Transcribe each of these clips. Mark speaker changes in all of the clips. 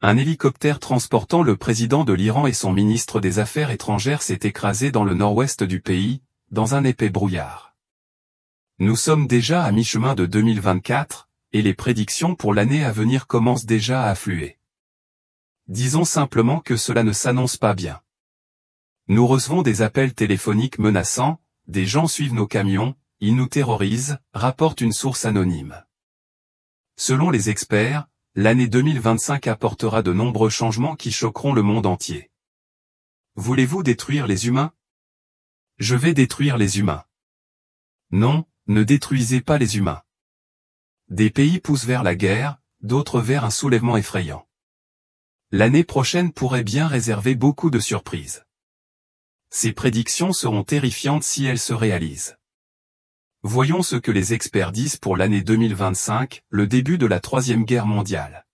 Speaker 1: Un hélicoptère transportant le président de l'Iran et son ministre des Affaires étrangères s'est écrasé dans le nord-ouest du pays, dans un épais brouillard. Nous sommes déjà à mi-chemin de 2024, et les prédictions pour l'année à venir commencent déjà à affluer. Disons simplement que cela ne s'annonce pas bien. Nous recevons des appels téléphoniques menaçants, des gens suivent nos camions, ils nous terrorisent, rapporte une source anonyme. Selon les experts, l'année 2025 apportera de nombreux changements qui choqueront le monde entier. Voulez-vous détruire les humains? Je vais détruire les humains. Non, ne détruisez pas les humains. Des pays poussent vers la guerre, d'autres vers un soulèvement effrayant. L'année prochaine pourrait bien réserver beaucoup de surprises. Ces prédictions seront terrifiantes si elles se réalisent. Voyons ce que les experts disent pour l'année 2025, le début de la Troisième Guerre mondiale.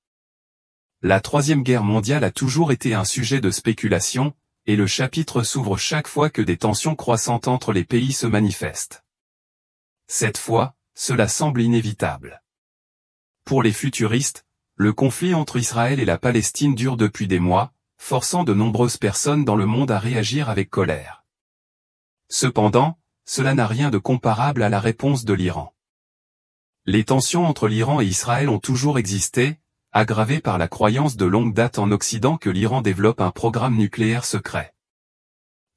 Speaker 1: La Troisième Guerre mondiale a toujours été un sujet de spéculation, et le chapitre s'ouvre chaque fois que des tensions croissantes entre les pays se manifestent. Cette fois, cela semble inévitable. Pour les futuristes, le conflit entre Israël et la Palestine dure depuis des mois, forçant de nombreuses personnes dans le monde à réagir avec colère. Cependant, cela n'a rien de comparable à la réponse de l'Iran. Les tensions entre l'Iran et Israël ont toujours existé, aggravées par la croyance de longue date en Occident que l'Iran développe un programme nucléaire secret.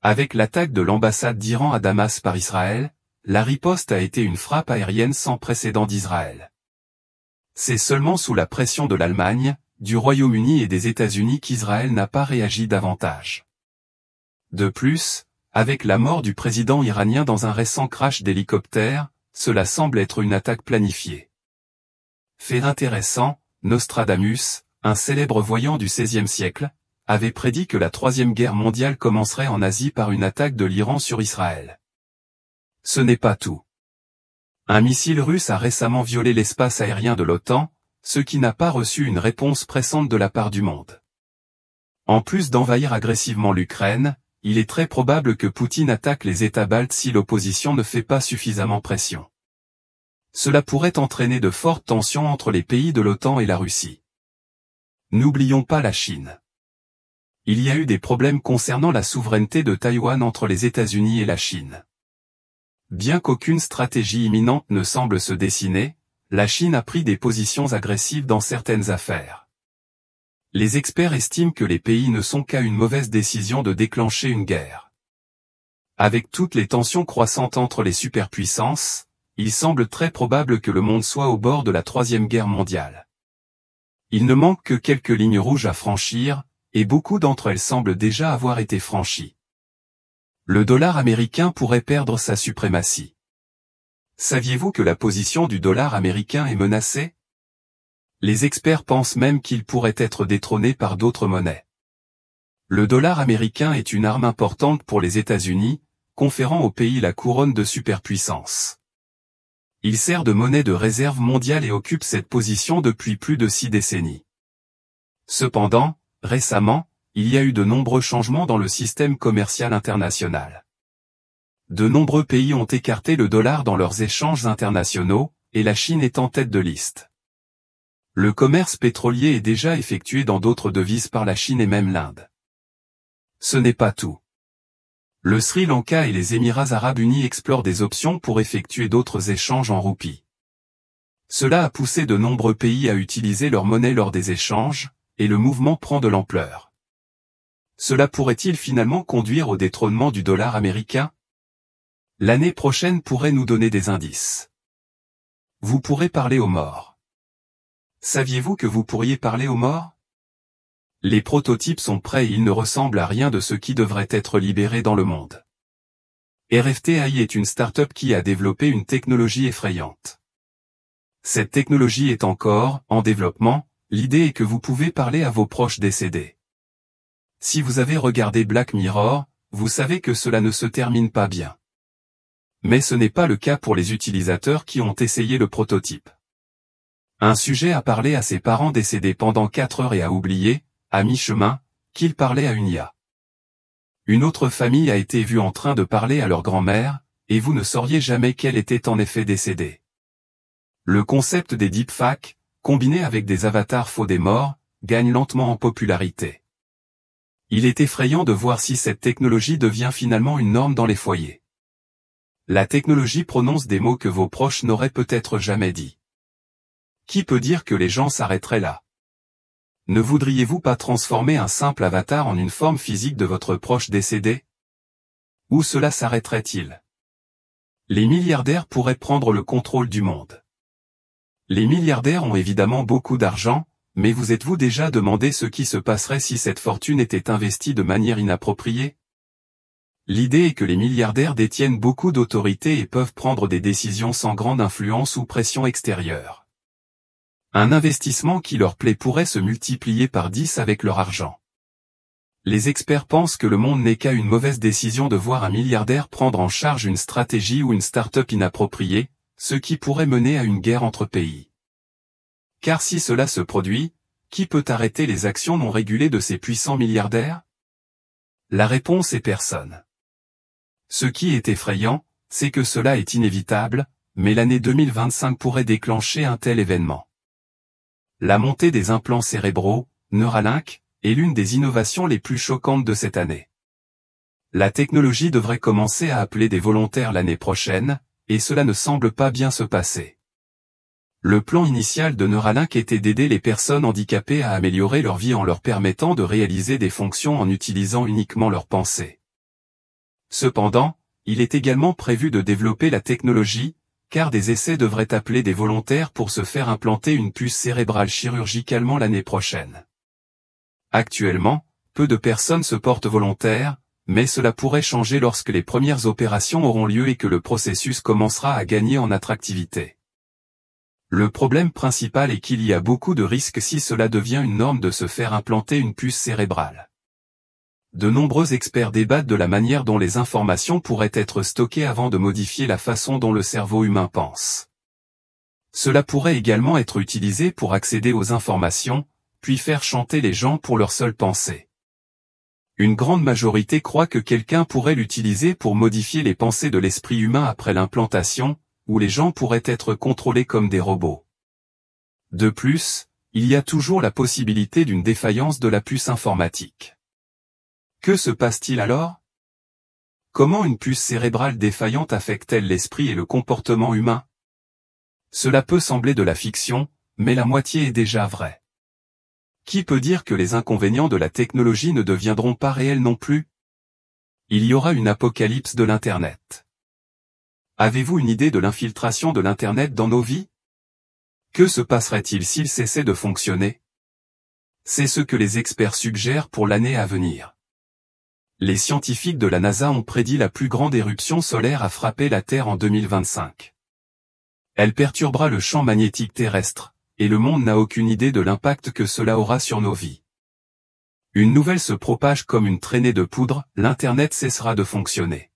Speaker 1: Avec l'attaque de l'ambassade d'Iran à Damas par Israël, la riposte a été une frappe aérienne sans précédent d'Israël. C'est seulement sous la pression de l'Allemagne, du Royaume-Uni et des États-Unis qu'Israël n'a pas réagi davantage. De plus, avec la mort du président iranien dans un récent crash d'hélicoptère, cela semble être une attaque planifiée. Fait intéressant, Nostradamus, un célèbre voyant du XVIe siècle, avait prédit que la Troisième Guerre mondiale commencerait en Asie par une attaque de l'Iran sur Israël. Ce n'est pas tout. Un missile russe a récemment violé l'espace aérien de l'OTAN, ce qui n'a pas reçu une réponse pressante de la part du monde. En plus d'envahir agressivement l'Ukraine, il est très probable que Poutine attaque les États baltes si l'opposition ne fait pas suffisamment pression. Cela pourrait entraîner de fortes tensions entre les pays de l'OTAN et la Russie. N'oublions pas la Chine. Il y a eu des problèmes concernant la souveraineté de Taïwan entre les États-Unis et la Chine. Bien qu'aucune stratégie imminente ne semble se dessiner, la Chine a pris des positions agressives dans certaines affaires. Les experts estiment que les pays ne sont qu'à une mauvaise décision de déclencher une guerre. Avec toutes les tensions croissantes entre les superpuissances, il semble très probable que le monde soit au bord de la Troisième Guerre mondiale. Il ne manque que quelques lignes rouges à franchir, et beaucoup d'entre elles semblent déjà avoir été franchies. Le dollar américain pourrait perdre sa suprématie. Saviez-vous que la position du dollar américain est menacée? Les experts pensent même qu'il pourrait être détrôné par d'autres monnaies. Le dollar américain est une arme importante pour les États-Unis, conférant au pays la couronne de superpuissance. Il sert de monnaie de réserve mondiale et occupe cette position depuis plus de 6 décennies. Cependant, récemment, il y a eu de nombreux changements dans le système commercial international. De nombreux pays ont écarté le dollar dans leurs échanges internationaux, et la Chine est en tête de liste. Le commerce pétrolier est déjà effectué dans d'autres devises par la Chine et même l'Inde. Ce n'est pas tout. Le Sri Lanka et les Émirats arabes unis explorent des options pour effectuer d'autres échanges en roupies. Cela a poussé de nombreux pays à utiliser leur monnaie lors des échanges, et le mouvement prend de l'ampleur. Cela pourrait-il finalement conduire au détrônement du dollar américain? L'année prochaine pourrait nous donner des indices. Vous pourrez parler aux morts. Saviez-vous que vous pourriez parler aux morts? Les prototypes sont prêts et ils ne ressemblent à rien de ce qui devrait être libéré dans le monde. RFT.AI est une start-up qui a développé une technologie effrayante. Cette technologie est encore en développement, l'idée est que vous pouvez parler à vos proches décédés. Si vous avez regardé Black Mirror, vous savez que cela ne se termine pas bien. Mais ce n'est pas le cas pour les utilisateurs qui ont essayé le prototype. Un sujet a parlé à ses parents décédés pendant 4 heures et a oublié, à mi-chemin, qu'il parlait à une IA. Une autre famille a été vue en train de parler à leur grand-mère, et vous ne sauriez jamais qu'elle était en effet décédée. Le concept des deepfakes, combiné avec des avatars faux des morts, gagne lentement en popularité. Il est effrayant de voir si cette technologie devient finalement une norme dans les foyers. La technologie prononce des mots que vos proches n'auraient peut-être jamais dit. Qui peut dire que les gens s'arrêteraient là? Ne voudriez-vous pas transformer un simple avatar en une forme physique de votre proche décédé? Où cela s'arrêterait-il? Les milliardaires pourraient prendre le contrôle du monde. Les milliardaires ont évidemment beaucoup d'argent, mais vous êtes-vous déjà demandé ce qui se passerait si cette fortune était investie de manière inappropriée? L'idée est que les milliardaires détiennent beaucoup d'autorité et peuvent prendre des décisions sans grande influence ou pression extérieure. Un investissement qui leur plaît pourrait se multiplier par 10 avec leur argent. Les experts pensent que le monde n'est qu'à une mauvaise décision de voir un milliardaire prendre en charge une stratégie ou une start-up inappropriée, ce qui pourrait mener à une guerre entre pays. Car si cela se produit, qui peut arrêter les actions non régulées de ces puissants milliardaires? La réponse est personne. Ce qui est effrayant, c'est que cela est inévitable, mais l'année 2025 pourrait déclencher un tel événement. La montée des implants cérébraux, Neuralink, est l'une des innovations les plus choquantes de cette année. La technologie devrait commencer à appeler des volontaires l'année prochaine, et cela ne semble pas bien se passer. Le plan initial de Neuralink était d'aider les personnes handicapées à améliorer leur vie en leur permettant de réaliser des fonctions en utilisant uniquement leurs pensées. Cependant, il est également prévu de développer la technologie, car des essais devraient appeler des volontaires pour se faire implanter une puce cérébrale chirurgicalement l'année prochaine. Actuellement, peu de personnes se portent volontaires, mais cela pourrait changer lorsque les premières opérations auront lieu et que le processus commencera à gagner en attractivité. Le problème principal est qu'il y a beaucoup de risques si cela devient une norme de se faire implanter une puce cérébrale. De nombreux experts débattent de la manière dont les informations pourraient être stockées avant de modifier la façon dont le cerveau humain pense. Cela pourrait également être utilisé pour accéder aux informations, puis faire chanter les gens pour leur seule pensée. Une grande majorité croit que quelqu'un pourrait l'utiliser pour modifier les pensées de l'esprit humain après l'implantation, où les gens pourraient être contrôlés comme des robots. De plus, il y a toujours la possibilité d'une défaillance de la puce informatique. Que se passe-t-il alors? Comment une puce cérébrale défaillante affecte-t-elle l'esprit et le comportement humain? Cela peut sembler de la fiction, mais la moitié est déjà vraie. Qui peut dire que les inconvénients de la technologie ne deviendront pas réels non plus? Il y aura une apocalypse de l'Internet. Avez-vous une idée de l'infiltration de l'Internet dans nos vies? Que se passerait-il s'il cessait de fonctionner? C'est ce que les experts suggèrent pour l'année à venir. Les scientifiques de la NASA ont prédit la plus grande éruption solaire à frapper la Terre en 2025. Elle perturbera le champ magnétique terrestre, et le monde n'a aucune idée de l'impact que cela aura sur nos vies. Une nouvelle se propage comme une traînée de poudre, l'Internet cessera de fonctionner.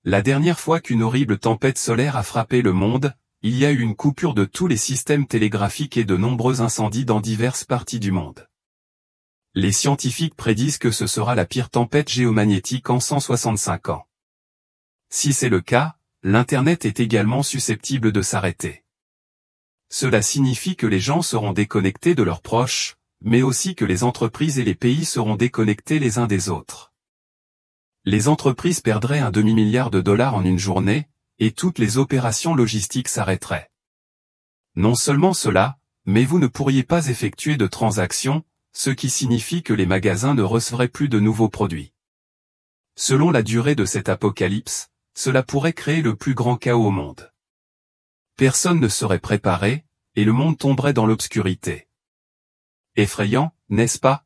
Speaker 1: La dernière fois qu'une horrible tempête solaire a frappé le monde, il y a eu une coupure de tous les systèmes télégraphiques et de nombreux incendies dans diverses parties du monde. Les scientifiques prédisent que ce sera la pire tempête géomagnétique en 165 ans. Si c'est le cas, l'Internet est également susceptible de s'arrêter. Cela signifie que les gens seront déconnectés de leurs proches, mais aussi que les entreprises et les pays seront déconnectés les uns des autres. Les entreprises perdraient un demi-milliard de dollars en une journée, et toutes les opérations logistiques s'arrêteraient. Non seulement cela, mais vous ne pourriez pas effectuer de transactions, ce qui signifie que les magasins ne recevraient plus de nouveaux produits. Selon la durée de cette apocalypse, cela pourrait créer le plus grand chaos au monde. Personne ne serait préparé, et le monde tomberait dans l'obscurité. Effrayant, n'est-ce pas?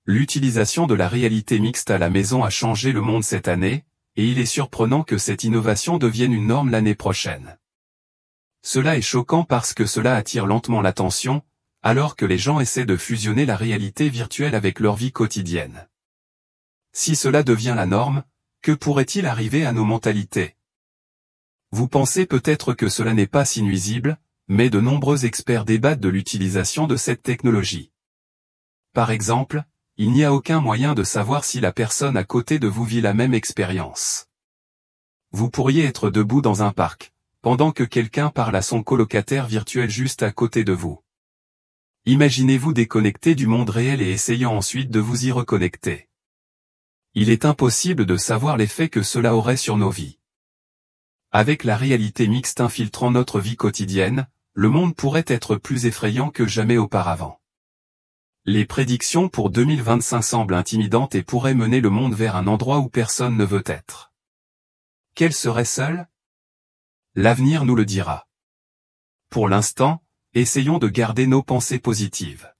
Speaker 1: L'utilisation de la réalité mixte à la maison a changé le monde cette année, et il est surprenant que cette innovation devienne une norme l'année prochaine. Cela est choquant parce que cela attire lentement l'attention, alors que les gens essaient de fusionner la réalité virtuelle avec leur vie quotidienne. Si cela devient la norme, que pourrait-il arriver à nos mentalités? Vous pensez peut-être que cela n'est pas si nuisible, mais de nombreux experts débattent de l'utilisation de cette technologie. Par exemple, il n'y a aucun moyen de savoir si la personne à côté de vous vit la même expérience. Vous pourriez être debout dans un parc, pendant que quelqu'un parle à son colocataire virtuel juste à côté de vous. Imaginez-vous déconnecté du monde réel et essayant ensuite de vous y reconnecter. Il est impossible de savoir l'effet que cela aurait sur nos vies. Avec la réalité mixte infiltrant notre vie quotidienne, le monde pourrait être plus effrayant que jamais auparavant. Les prédictions pour 2025 semblent intimidantes et pourraient mener le monde vers un endroit où personne ne veut être. Quel serait seul? L'avenir nous le dira. Pour l'instant, essayons de garder nos pensées positives.